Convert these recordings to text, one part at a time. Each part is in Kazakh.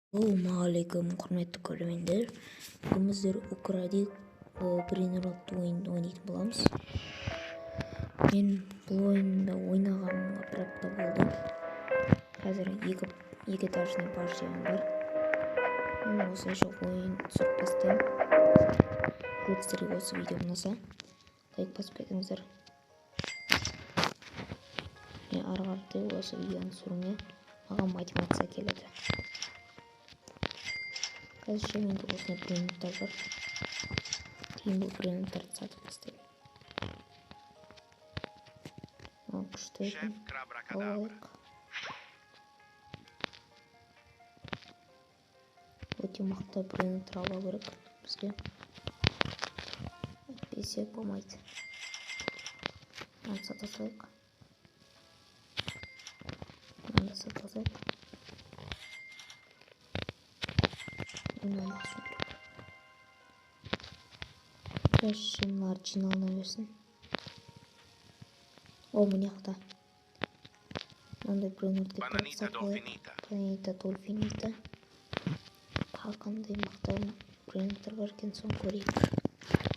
Ассалаумағалейкум, құрметті көрермендер. Бүгін біздер украдик тренировка ойынды ойнайтын боламыз. Мен бұл ойында ойнағаныма бір апта болды. Қазір екі этажный партиям бар. Мен осылайша ойын түсіріп бастаймын. Сіздерге осы видео ұнаса, лайк басып кетіңіздер. Мен ары қаратай осы видеоны түсіруге маған мотивация келеді. Қазір менде осындай брендтер бар. Кейін бұл брендтерді сатып бастаймын. Күшті екен. Алайық. Өте мықты брендтер алу керек бізге. Әйтпесе болмайды. Мынаны сата салайық. Мынаны сата салайық. Мынаны басу керек. Шимлар жиналына берсін. Мына жақта. Мынандай брендтерді сатып алайық. Планета Дольфинита. Қандай мықты брендтер бар екен, соны көрейік.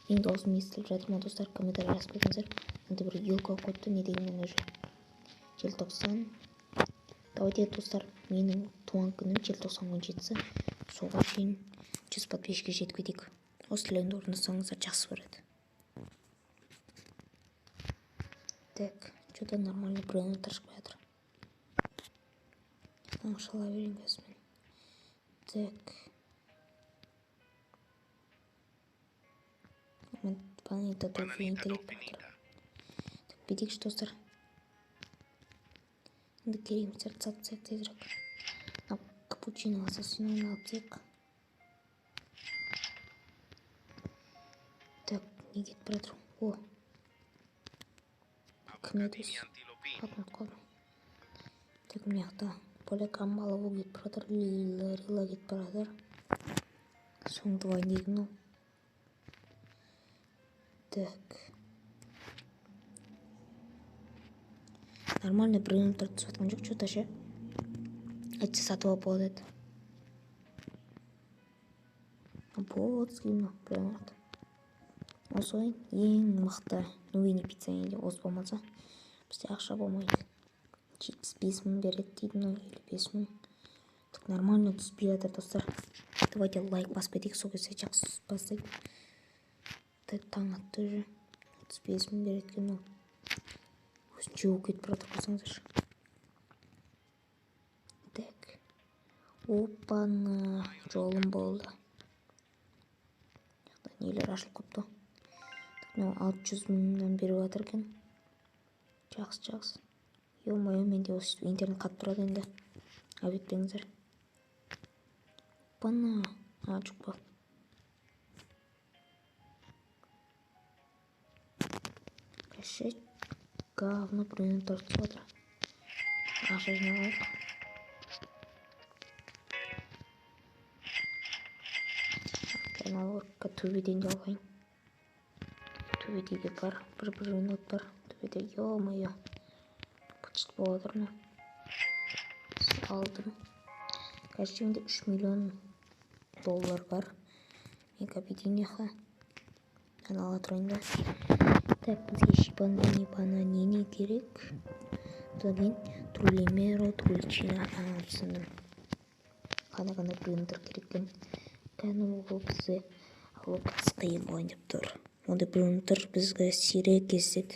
Ең дауысым естіліп жатыр ма достар? Комментарий жазып кетіңіздер. Мынандай бір елка қойыпты, не дегенмен уже желтоқсан. Давайте достар, менің туған күнім желтоқсан 17-сі. Соға шейін 100 подписчикке жетіп кетейік. Осы тілегімді орындасаңыздар жақсы көреді. Так, что-то нормальный брендтер шығып жатыр. Шала берейін көзімен. Так. Планета Дольфинита деп жатыр. Так, бедекші достар. Енді кереметтерді сатып тастайық тезірек. Капучино ассасиноны алып тастайық. Так, не кетіп бара жатыр. О. Кім еді осы? Ұмытып қалдым. Так, мына жақта полиграммалы кетіп бара жатыр. Рила кетіп бара жатыр. Соң двойник, ну. Так. Нормальный брендтерді сатқан жоқ, что-то ше. Әйтсе сатып алып болады еді. Вот скину бренд. Осы ойын ең мықты Нуини пиццаниде осы болмаса, бізде ақша болмайды. 75 мың береді дейді, но 55 мың. Так, нормально түспей жатыр достар. Давайте лайк басып кетейік, сол кезде жақсы бастайды. Так, таң атты уже. 35 мың береді екен, но өзінше болып кетіп бара жатыр, қойсаңыздаршы. Так. Опана, жолым болды. Нелер ашылып қойыпты. Так, 600 мыңнан беріп жатыр екен. Жақсы. Ё-моё, менде осы интернет қатып тұрады енді. Әбетпеңіздер. Опана, жоқ па. Кәшет говно брендтер түсіп жатыр. Ақша жиналайық. Каналға төбеден де алайын. Төбедегі бар, бір минут бар. Төбеде, ё-моё. Почти болып жатыр ма? Алдым. Кажется, менде 3 миллион доллар бар. Мен капитинеха. Мен ала тұрайын да. Так, бізге шипана не керек? Одан трулимеро, трульчина. Түсіндім. Қандай брендтер керек екен. Кәні ол бізде алып қиын болайын деп тұр. Ондай брендтер бізге сирек кездеседі.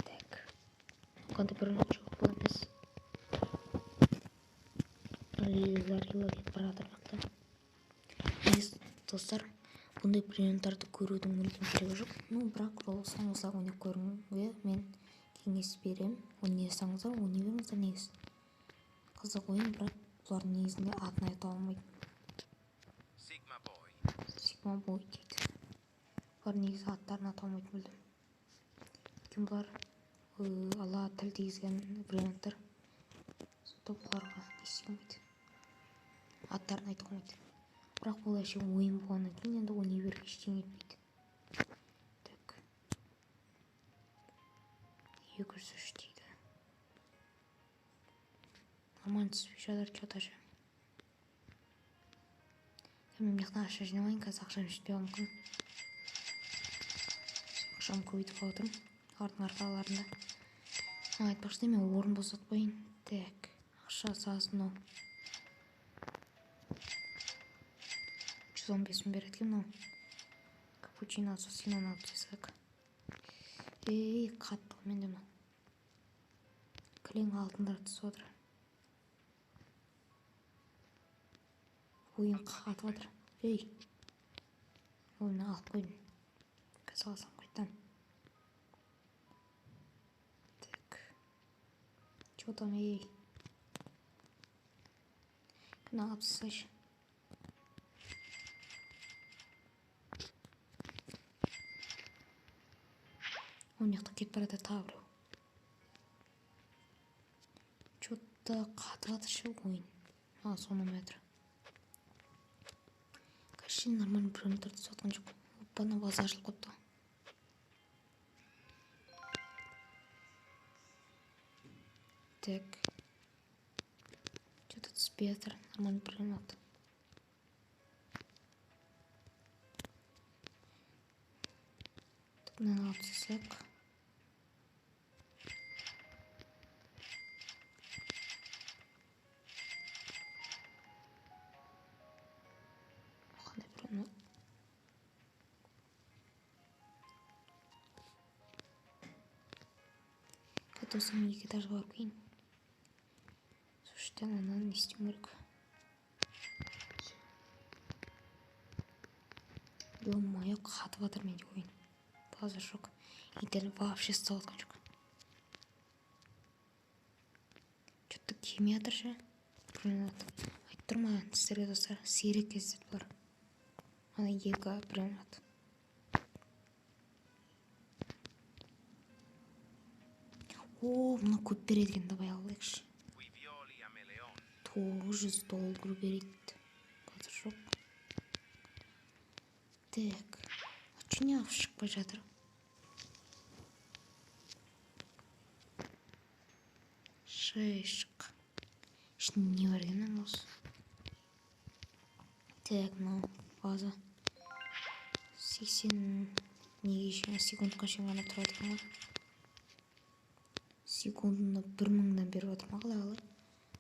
Так. Қандай бренд жоқ бұл емес. Рила кетіп бара жатыр. Достар, бұндай брендтерді көрудің мүлдем керегі жоқ. Бірақ роллсаңыздар оны көруге мен кеңес берем. Оны естаңыздар, оны беріңіздер негіз. Қызық ойын, бірақ бұлардың негізінде атын айта алмайды. Sigma Boy дейді. Бұлар негізі аттарын ата алмайды мүлдем. Кім бұлар ала тіл дегізген брендтер. Сонда бұларға естілмейді. Аттарын айта алмайды. Бірақ бұл әше ойын болғаннан кейін енді универге ештеңе етпейді. Так. 203 дейді. нормально түспей жатыр, что-то же. Мен мына ақша жинамайын, қазір ақшам жетпей мүмкін. Ақшам көбейтіп отырмын ардың арқаларында. Айтпақшы мен орын босатпайын. Так, ақша сасын мынау. 115 мың береді екен мынау. Капучино ассасиноны алып тастайық. Қатты менде мынау. Кілең алтындар түсіп отыр. Ойын қатып отыр. Ойын алып қойдым. Қазір алсам қайтан. Так. Че там, Кіні алып тастайшы. Он жақта кетіп барады тағы біреу. Че-то қатып жатыр ойын. Соны метр. Кәшін нормально біреуін тұрды сатқан жоқ. Оппана база ашылып қойыпты. Так. Че-то түспей жатыр. Нормально біреуін алды. Так, мынаны алып тастайық. Осыны екі этажға барып кейін. Слушайте, ананы не істеуім керек. Ё-моё, қатып жатыр менде ойын. Базар жоқ. Интернет вообще істеп жатқан жоқ. Что-то келмей жатыр ше. Айтып тұрмын сіздерге достар, сирек кездесіп бар. Ана екі біреуін. Мына көп береді екен, давай алайықшы. $900 береді. Қазір жоқ. Так. Че не алып шықпай жатыр? Шишка. Не бар екен осы. Так, мынау база. 80 неге шейін секундқа шейін ғана тұрады екен ғой. Секундына 1000-дан беріп отыр ма қалай?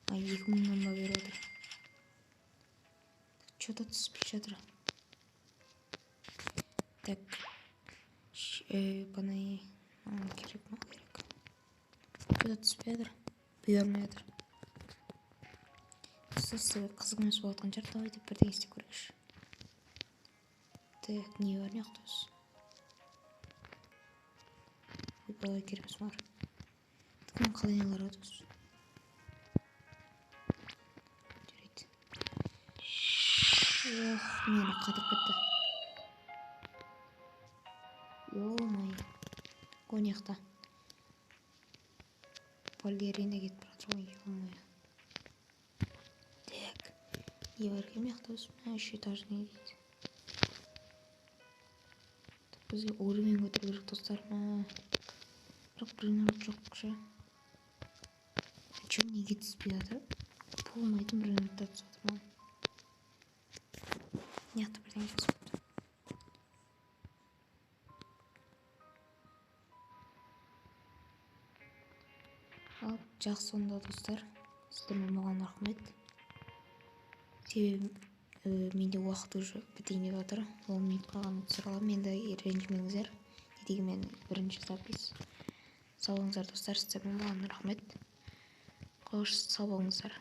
2000-дан ба беріп отыр? Че-то түспей жатыр. Так. Бана керек ма? Керек. Че-то түспей жатыр. Бұйырмай жатыр. Сізге қызық емес болып жатқан шығар, давай деп бірдеңе істеп көрейікші. Так, не бар, не ақтөз. Балай кереміз бар. Мен қалай алар өтіз. Жүрейді. Мені қатып кетті. Ё-май. Қонияқта. Балерина кетіп баратыр ғой, ё-май. Так. Не бар екен мияқта өз? Үш этажный дейді. Бізге уровень көтеру керек достар. Бірақ біреулер жоқ ше. Че неге түспей жатыр? Болмайтын біреулер түсіп жатыр ма? Неяқты бірдеңе жазып отыр. Ал жақсы онда достар. Сіздермен маған рахмет. Себебі менде уақыт уже бітейін деп жатыр. 10 минут қалған түсіре аламын. Енді ренжімеңіздер. Недегі мен бірінші запись. Сау болыңыздар достар, сіздермен маған рахмет. Қош, сау болыңыздар.